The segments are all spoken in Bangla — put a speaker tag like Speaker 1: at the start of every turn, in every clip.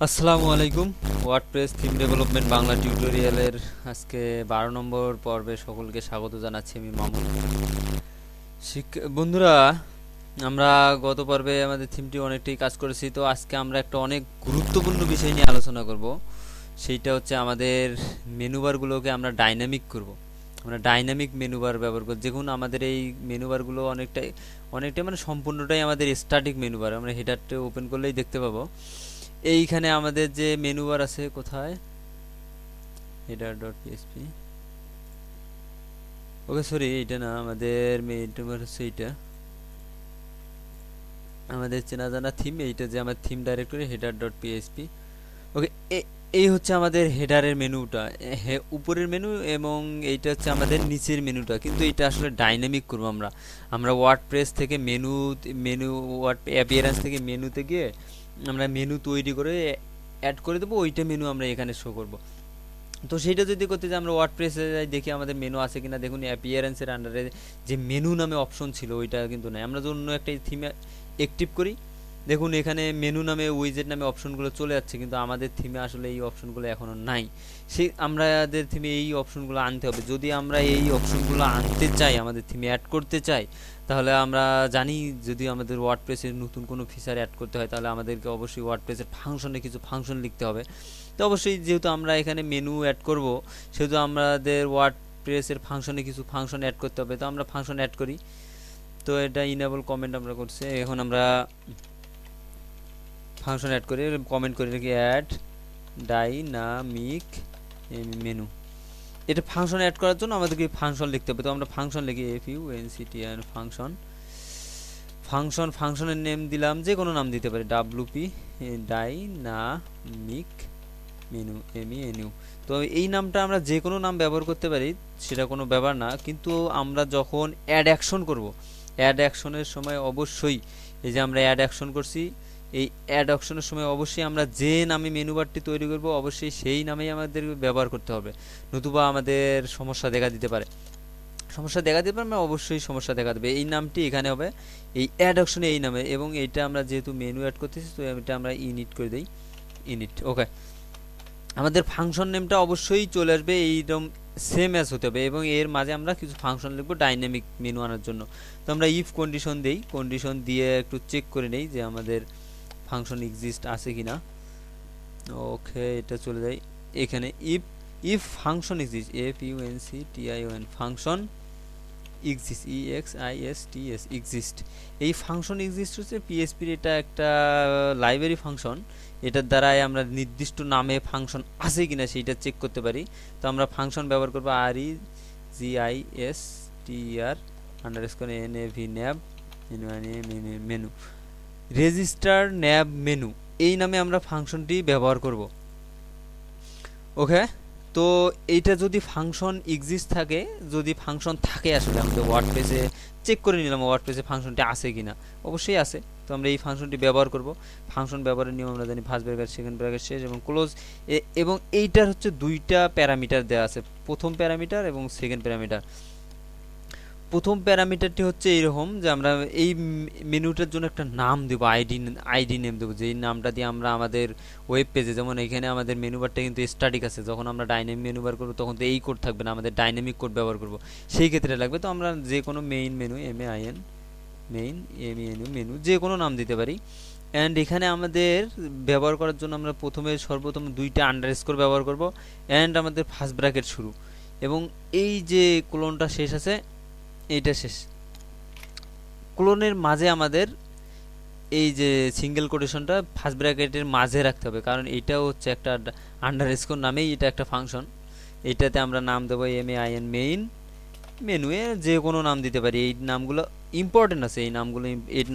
Speaker 1: আসসালামু আলাইকুম। ওয়ার্ডপ্রেস থিম ডেভেলপমেন্ট বাংলা টিউটোরিয়ালের আজকে 12 নম্বর পর্বে সকলকে স্বাগত জানাচ্ছি। আমি মামুন। বন্ধুরা, আমরা গত পর্বে আমাদের থিমটি অনেকটাই কাজ করেছি, তো আজকে আমরা একটা অনেক গুরুত্বপূর্ণ বিষয় নিয়ে আলোচনা করব। সেইটা হচ্ছে আমাদের মেনুবারগুলোকে আমরা ডাইনামিক করব। আমরা ডাইনামিক মেনুবার ব্যবহার করব। দেখুন আমাদের এই মেনুবারগুলো অনেকটাই মানে সম্পূর্ণটাই আমাদের স্ট্যাটিক মেনুবার। আমরা হেডারটা ওপেন করলেই দেখতে পাবো। এইখানে আমাদের যে মেনু বার আছে, কোথায়, header.php, ওকে সরি এইটা না, আমাদের মেনু বার হচ্ছে এইটা, আমাদের চেনা জানা থিম, এইটা যে আমার থিম ডাইরেক্টরি header.php। ওকে, এই হচ্ছে আমাদের হেডারের মেনুটা, উপরের মেনু, এবং এইটা হচ্ছে আমাদের নিচের মেনুটা। কিন্তু এটা আসলে ডাইনামিক করবো আমরা। আমরা ওয়ার্ডপ্রেস থেকে মেনু ওয়ার্ড অ্যাপিয়ারেন্স থেকে মেনুতে গিয়ে আমরা মেনু তৈরি করে অ্যাড করে দেবো, ওইটা মেনু আমরা এখানে শো করব। তো সেইটা যদি করতে যাই, আমরা ওয়ার্ডপ্রেসে যাই, দেখি আমাদের মেনু আছে কিনা। দেখুন অ্যাপিয়ারেন্সের আন্ডারে যে মেনু নামে অপশন ছিল ওইটা কিন্তু নাই। আমরা যদি অন্য একটা থিমে অ্যাক্টিভ করি, দেখুন এখানে মেনু নামে উইজেট নামে অপশনগুলো চলে যাচ্ছে, কিন্তু আমাদের থিমে আসলে এই অপশনগুলো এখনও নাই। আমাদের থিমে এই অপশনগুলো আনতে হবে। যদি আমরা এই অপশনগুলো আনতে চাই, আমাদের থিমে অ্যাড করতে চাই, তাহলে আমরা জানি যদি আমাদের ওয়ার্ডপ্রেসের নতুন কোনো ফিচার অ্যাড করতে হয়, তাহলে আমাদেরকে অবশ্যই ওয়ার্ডপ্রেসের ফাংশনে কিছু ফাংশন লিখতে হবে। তো অবশ্যই যেহেতু আমরা এখানে মেনু অ্যাড করব, সেহেতু আমাদের ওয়ার্ডপ্রেসের ফাংশনে কিছু ফাংশন অ্যাড করতে হবে। তো আমরা ফাংশন অ্যাড করি। তো এটা ইনেবল কমেন্ট আমরা করছি। এখন আমরা ফাংশন অ্যাড করে কমেন্ট করে রাখি অ্যাড ডাইনামিক মেনু। এটা ফাংশন অ্যাড করার জন্য আমাদেরকে ফাংশন লিখতে হবে। তো আমরা ফাংশন লিখি functn ফাংশন। ফাংশনের নেম দিলাম, যে কোনো নাম দিতে পারি, wp ডাইনামিক মেনু MENU। তো এই নামটা আমরা যে কোনো নাম ব্যবহার করতে পারি, সেটা কোনো ব্যাপার না। কিন্তু আমরা যখন অ্যাড অ্যাকশন করব, অ্যাড অ্যাকশনের সময় অবশ্যই, এই যে আমরা অ্যাড অ্যাকশন করছি, এই অ্যাড অপশনের সময় অবশ্যই আমরা যে নামে মেনু বারটি তৈরি করব, অবশ্যই সেই নামেই আমাদের ব্যবহার করতে হবে। নতুবা আমাদের সমস্যা দেখা দিতে পারে। আমরা অবশ্যই সমস্যা দেখা দেবে। এই নামটি এখানে হবে, এই অ্যাড অপশনে এই নামে, এবং এইটা আমরা যেহেতু মেনু অ্যাড করতেছি, তো এটা আমরা ইনিট করে দিই, ইনিট। ওকে, আমাদের ফাংশন নেমটা অবশ্যই চলে আসবে এইরকম সেম অ্যাজ হতে হবে, এবং এর মাঝে আমরা কিছু ফাংশন লিখবো ডাইনামিক মেনু আনার জন্য। তো আমরা ইফ কন্ডিশন দেই, কন্ডিশন দিয়ে একটু চেক করে নেই যে আমাদের ফাংশন এক্সিস্ট আছে কিনা। ওকে, এটা চলে যায় এখানে। If function exist, FUNCTION function exist, EXISTS exist. এই ফাংশন এক্সিস্ট হচ্ছে পিএসপির এটা একটা লাইব্রেরি ফাংশন। এটার দ্বারাই আমরা নির্দিষ্ট নামে ফাংশন আছে কিনা সেইটা চেক করতে পারি। তো আমরা ফাংশন ব্যবহার করবো REGISTR underscore NAV nav menu, register nav menu, এই নামে আমরা ফাংশনটি ব্যবহার করব। ওকে, তো এইটা যদি ফাংশন এক্সিস্ট থাকে, যদি ফাংশন থাকে, আসলে আমাদের ওয়ার্ডপ্রেসে চেক করে নিলাম ওয়ার্ডপ্রেসে ফাংশনটি আছে কিনা, অবশ্যই আছে। তো আমরা এই ফাংশনটি ব্যবহার করব। ফাংশন ব্যবহারের নিয়ম আমরা জানি, ফার্স্ট ব্র্যাকেট, সেকেন্ড ব্র্যাকেট, শেষ এবং ক্লোজ। এবং এইটার হচ্ছে দুইটা প্যারামিটার দেওয়া আছে, প্রথম প্যারামিটার এবং সেকেন্ড প্যারামিটার। প্রথম প্যারামিটারটি হচ্ছে এইরকম যে আমরা এই মেনুটার জন্য একটা নাম দেবো, আইডি নেম দেবো, যেই নামটা দিয়ে আমরা আমাদের ওয়েব পেজে, যেমন এখানে আমাদের মেনু বারটা কিন্তু স্ট্যাটিক আছে, যখন আমরা ডাইনামিক মেনু বার করবো তখন তো এই কোড থাকবে না, আমাদের ডাইনামিক কোড ব্যবহার করব, সেই ক্ষেত্রে লাগবে। তো আমরা যে কোনো মেইন মেনু, মেনু যে কোনো নাম দিতে পারি। অ্যান্ড এখানে আমাদের ব্যবহার করার জন্য আমরা সর্বপ্রথম দুইটা আন্ডারস্কোর ব্যবহার করব, অ্যান্ড আমাদের ফার্স্ট ব্র্যাকেট শুরু, এবং এই যে কোলনটা শেষ আছে, এইটা শেষ। কোলনের মাঝে আমাদের এই যে সিঙ্গেল কোটেশনটা ফার্স্ট ব্র্যাকেটের মাঝে রাখতে হবে, কারণ এইটাও হচ্ছে একটা আন্ডারস্কোর নামেই এটা একটা ফাংশন। এইটাতে আমরা নাম দেবো MAIN মেইন মেনুয়ে, যে কোনো নাম দিতে পারি। এই নামগুলো ইম্পর্টেন্ট আছে, এই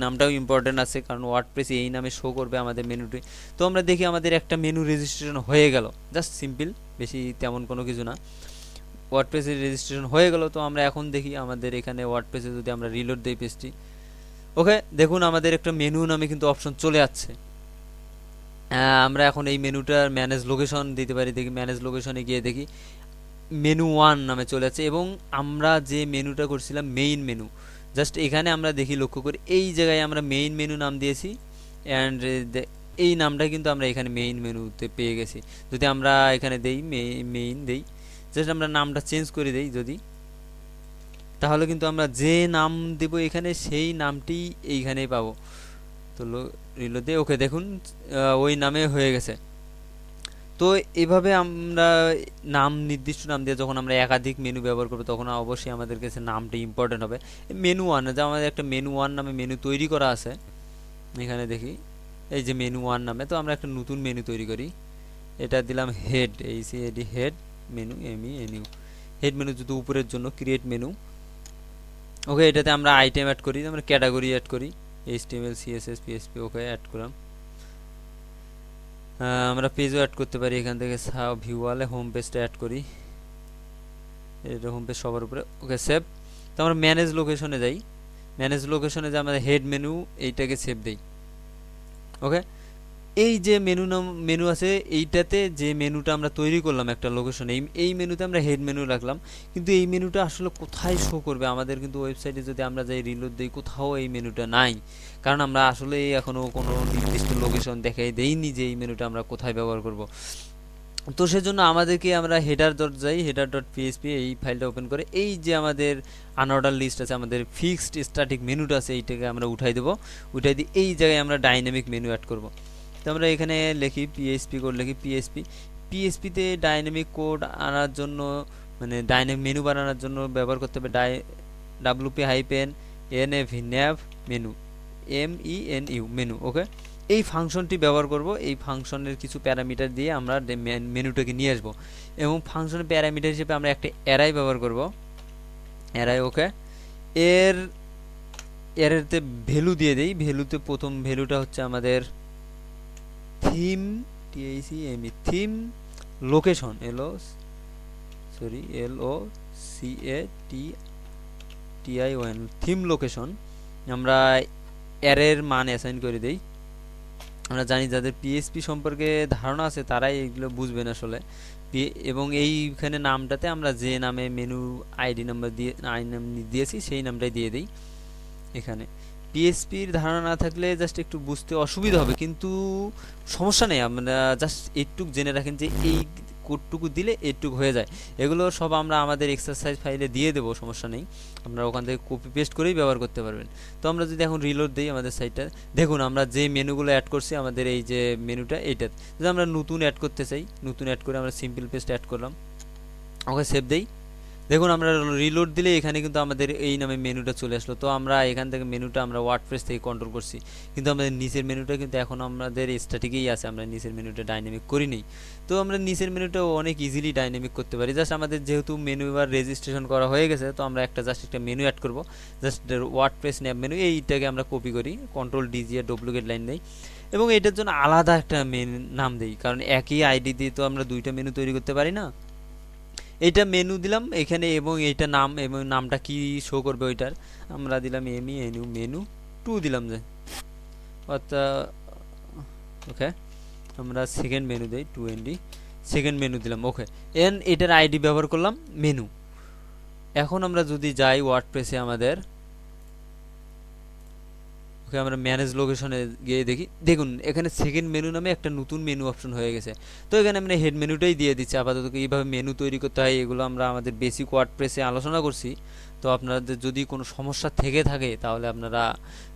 Speaker 1: নামটাও ইম্পর্টেন্ট আছে, কারণ ওয়ার্ডপ্রেস এই নামে শো করবে আমাদের মেনুটি। তো আমরা দেখি আমাদের একটা মেনু রেজিস্ট্রেশন হয়ে গেল, জাস্ট সিম্পল, বেশি তেমন কোনো কিছু না। ওয়ার্ডপ্রেসের রেজিস্ট্রেশন হয়ে গেল। তো আমরা এখন দেখি আমাদের এখানে ওয়ার্ডপ্রেসে যদি আমরা রিলোড দিই পেজটি, ওকে, দেখুন আমাদের একটা মেনু নামে কিন্তু অপশন চলে যাচ্ছে। আমরা এখন এই মেনুটার ম্যানেজ লোকেশন দিতে পারি, দেখি ম্যানেজ লোকেশনে গিয়ে দেখি মেনু 1 নামে চলে যাচ্ছে, এবং আমরা যে মেনুটা করছিলাম মেইন মেনু, জাস্ট এখানে আমরা দেখি, লক্ষ্য করি এই জায়গায় আমরা মেইন মেনু নাম দিয়েছি, অ্যান্ড এই নামটা কিন্তু আমরা এখানে মেইন মেনুতে পেয়ে গেছি। যদি আমরা এখানে দেই মেইন দেই, জাস্ট আমরা নামটা চেঞ্জ করে দেই যদি, তাহলে কিন্তু আমরা যে নাম দেব এখানে সেই নামটি এইখানেই পাবো। তো রিলোড দিয়ে ওকে দেখুন ওই নামে হয়ে গেছে। তো এভাবে আমরা নাম নির্দিষ্ট নাম দিয়ে যখন আমরা একাধিক মেনু ব্যবহার করবো তখন অবশ্যই আমাদের কাছে নামটি ইম্পর্টেন্ট হবে। মেনু ওয়ান, যে আমাদের একটা মেনু ওয়ান নামে মেনু তৈরি করা আছে এখানে দেখি, এই যে মেনু ওয়ান নামে। তো আমরা একটা নতুন মেনু তৈরি করি, এটা দিলাম head, HEAD head menu, MENU head menu, যদি উপরের জন্য ক্রিয়েট মেনু। ওকে, এটাতে আমরা আইটেম অ্যাড করি, আমরা ক্যাটাগরি অ্যাড করি, HTML CSS PHP। ওকে, অ্যাড করলাম। আমরা পেজও অ্যাড করতে পারি এখান থেকে, ভিউ ওয়ালে হোম পেজটা অ্যাড করি, এটা হোম পেজ সবার উপরে। ওকে, সেভ। তো আমরা ম্যানেজ লোকেশনে যাই, ম্যানেজ লোকেশনে যে আমাদের হেড মেনু এইটাকে সেভ দেই। ওকে, এই যে মেনু আছে এইটাতে যে মেনুটা আমরা তৈরি করলাম একটা লোকেশন, এই মেনুতে আমরা হেড মেনু রাখলাম, কিন্তু এই মেনুটা আসলে কোথায় শো করবে আমাদের কিন্তু ওয়েবসাইটে যদি আমরা যাই রিলোড দিই কোথাও এই মেনুটা নাই, কারণ আমরা আসলে এখনো কোনো নির্দিষ্ট লোকেশন দেখাই দেইনি যে এই মেনুটা আমরা কোথায় ব্যবহার করব। তো সেজন্য আমাদেরকে আমরা হেডার ডট যাই, হেডার ডট পিএসপি এই ফাইলটা ওপেন করে এই যে আমাদের আনঅর্ডার লিস্ট আছে, আমাদের ফিক্সড স্ট্যাটিক মেনুটা আছে, এইটাকে আমরা উঠাই দেবো। উঠাই দিয়ে এই জায়গায় আমরা ডাইনামিক মেনু অ্যাড করব। তো আমরা এখানে লিখি পিএসপি কোড, লিখি পিএসপিতে ডাইনামিক কোড আনার জন্য, মানে ডাইনামিক মেনু বানানোর জন্য ব্যবহার করতে হবে WP-NAV nav menu, MENU menu. Okay, এই ফাংশনটি ব্যবহার করব, এই ফাংশনের কিছু প্যারামিটার দিয়ে আমরা মেনুটাকে নিয়ে আসবো, এবং ফাংশনের প্যারামিটার হিসেবে আমরা একটা অ্যারাই ব্যবহার করব, অ্যারাই। ওকে, এরতে ভ্যালু দিয়ে দেই, ভ্যালুতে প্রথম ভ্যালুটা হচ্ছে আমাদের theme, theme location, LOCATION theme location. আমরা অ্যারের মান অ্যাসাইন করে দেই। আমরা জানি যাদের পিএসপি সম্পর্কে ধারণা আছে তারাই এগুলো বুঝবেন আসলে। এবং এইখানে নামটাতে আমরা যে নামে মেনু আইডি নাম্বার দিয়েছি সেই নামটাই দিয়ে দিই। এখানে পিএসপির ধারণা না থাকলে জাস্ট একটু বুঝতে অসুবিধা হবে, কিন্তু সমস্যা নেই, আমরা জাস্ট এইটুকু জেনে রাখেন যে এই কোডটুকু দিলে এইটুকু হয়ে যায়। এগুলো সব আমরা আমাদের এক্সারসাইজ ফাইলে দিয়ে দেবো, সমস্যা নেই, আপনারা ওখান থেকে কপি পেস্ট করেই ব্যবহার করতে পারবেন। তো আমরা যদি এখন রিলোড দিই আমাদের সাইটটা, দেখুন আমরা যে মেনুগুলো অ্যাড করছি আমাদের এই যে মেনুটা এইটা, যদি আমরা নতুন অ্যাড করতে চাই, নতুন অ্যাড করে আমরা সিম্পল পেস্ট অ্যাড করলাম। ওকে, সেভ দেই। দেখুন আমরা রিলোড দিলে এখানে কিন্তু আমাদের এই নামে মেনুটা চলে আসলো। তো আমরা এখান থেকে মেনুটা আমরা ওয়ার্ডপ্রেস থেকে কন্ট্রোল করছি, কিন্তু আমাদের নিচের মেনুটা কিন্তু এখন আমাদের স্ট্যাটিকেই আছে, আমরা নিচের মেনুটা ডাইনামিক করিনি। তো আমরা নিচের মেনুটাও অনেক ইজিলি ডাইনামিক করতে পারি। জাস্ট আমাদের যেহেতু মেনু এবার রেজিস্ট্রেশন করা হয়ে গেছে, তো আমরা একটা মেনু অ্যাড করব, জাস্ট ওয়ার্ডপ্রেস ন্যাপ মেনু, এইটাকে আমরা কপি করি, CTRL-D দিয়ে ডুপ্লিকেট লাইন দেই, এবং এটার জন্য আলাদা একটা নাম দিই, কারণ একই আইডি দিয়ে তো আমরা দুইটা মেনু তৈরি করতে পারি না। এইটা মেনু দিলাম এখানে, এবং এইটা নাম, এবং নামটা কি শো করবে ওইটার আমরা দিলাম MENU মেনু 2 দিলাম যে অর্থাৎ। ওকে, আমরা সেকেন্ড মেনু দেই 2ND, সেকেন্ড মেনু দিলাম। ওকে, এটার আইডি ব্যবহার করলাম মেনু। এখন আমরা যদি যাই ওয়ার্ডপ্রেসে আমাদের, আমরা ম্যানেজ লোকেশনে গিয়ে দেখি, দেখুন এখানে সেকেন্ড মেনু নামে একটা নতুন মেনু অপশন হয়ে গেছে। তো এখানে আমরা হেড মেনুটাই দিয়ে দিচ্ছি আপাতত। এইভাবে মেনু তৈরি করতে হয়, এগুলো আমরা আমাদের বেসিক ওয়ার্ডপ্রেসে আলোচনা করছি। তো আপনাদের যদি কোনো সমস্যা থেকে থাকে তাহলে আপনারা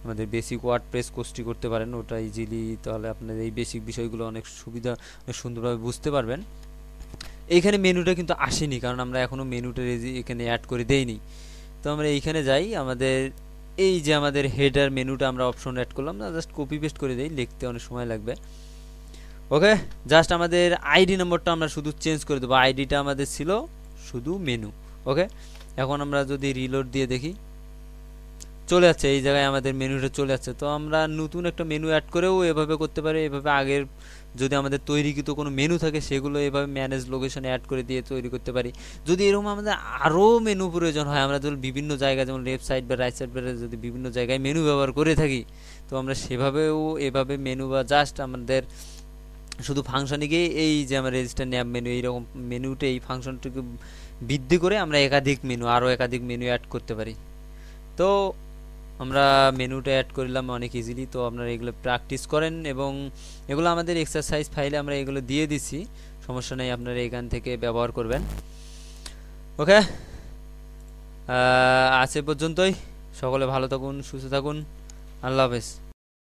Speaker 1: আমাদের বেসিক ওয়ার্ডপ্রেস কোর্সটি করতে পারেন, ওটা ইজিলি, তাহলে আপনাদের এই বেসিক বিষয়গুলো অনেক সুন্দরভাবে বুঝতে পারবেন। এইখানে মেনুটা কিন্তু আসেনি, কারণ আমরা এখনও মেনুটা এখানে অ্যাড করে দেইনি। তো আমরা এইখানে যাই, আমাদের এই যে আমাদের হেডার মেনুটা আমরা অপশন অ্যাড করলাম না, জাস্ট কপি পেস্ট করে দেই, লিখতে অনেক সময় লাগবে। ওকে, জাস্ট আমাদের আইডি নম্বরটা আমরা শুধু চেঞ্জ করে দেবো, আইডিটা আমাদের ছিল শুধু মেনু। ওকে, এখন আমরা যদি রিলোড দিয়ে দেখি চলে যাচ্ছে, এই জায়গায় আমাদের মেনুটা চলে যাচ্ছে। তো আমরা নতুন একটা মেনু অ্যাড করেও এভাবে করতে পারি, এভাবে আগের যদি আমাদের তৈরিকৃত কোনো মেনু থাকে সেগুলো এভাবে ম্যানেজ লোকেশনে অ্যাড করে দিয়ে তৈরি করতে পারি। যদি এরকম আমাদের আরও মেনু প্রয়োজন হয়, আমরা যদি বিভিন্ন জায়গায় যেমন লেফট সাইড বা রাইট সাইড যদি বিভিন্ন জায়গায় মেনু ব্যবহার করে থাকি, তো আমরা সেভাবেও এভাবে মেনু বা জাস্ট আমাদের শুধু ফাংশনে গিয়ে এই যে আমার রেজিস্টার ন্যাপ মেনু, এইরকম মেনুতে এই ফাংশনটিকে বৃদ্ধি করে আমরা আরও একাধিক মেনু অ্যাড করতে পারি। তো আমরা মেনুটা অ্যাড করলাম অনেক ইজিলি। তো আপনারা এগুলো প্র্যাকটিস করেন এবং এগুলো আমাদের এক্সারসাইজ ফাইলে আমরা এগুলো দিয়ে দিছি, সমস্যা নেই, আপনারা এখান থেকে ব্যবহার করবেন। ওকে, আজ এ পর্যন্তই। সকলে ভালো থাকুন, সুস্থ থাকুন, আল্লাহ হাফেজ।